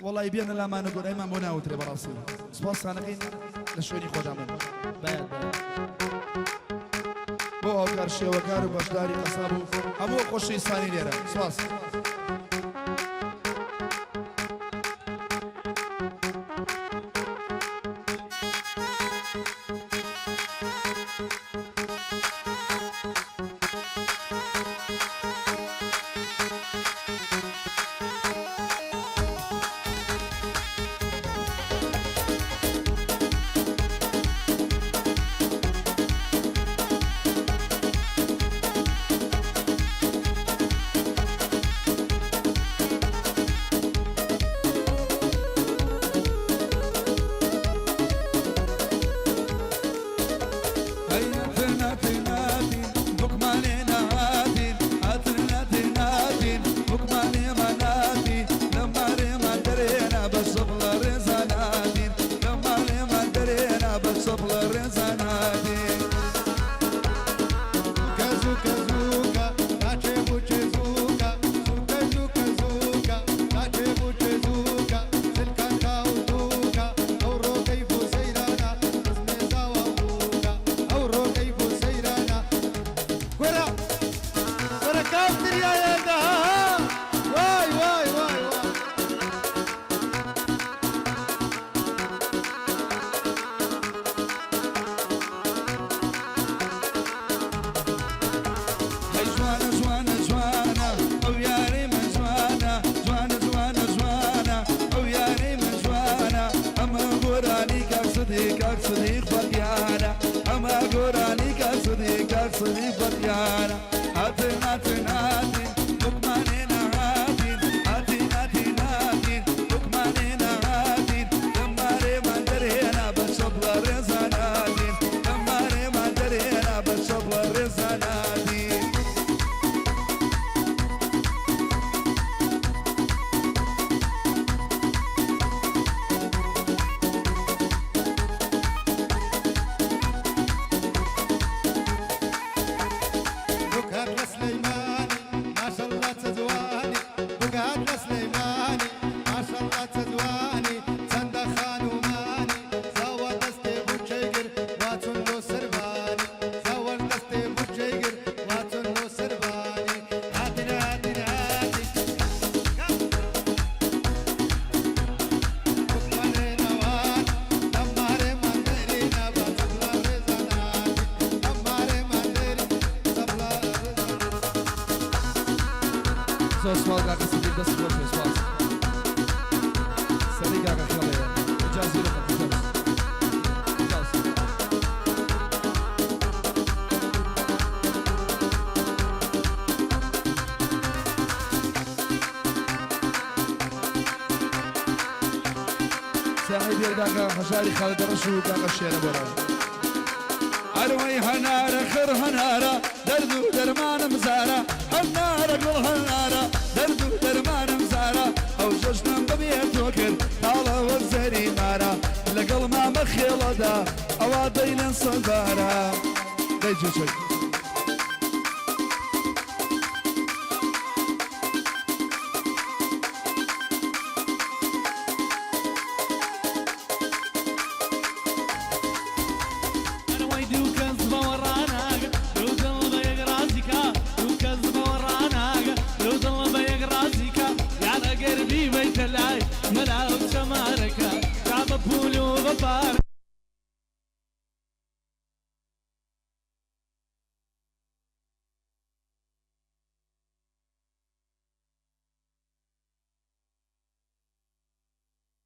والله بينا لا ما نقول ايمان بونا وتري براسي سباس سانقين لشوني خدامون بەڵێ بۆ هاوکار شێوەکار و بەشداری قەساب و هەموو خۆشی سانی لێرە سپاس هجاري خالد الرشود كاغا الشيرة براج عروي هنارة خير هنارة دردو درمان مزارة هنارة قل هنارة دردو درمان مزارة أو جشنا ببيت وكل طالة والزري مارا لقل ما مخيلة دا أوادين صبارة دي جوشي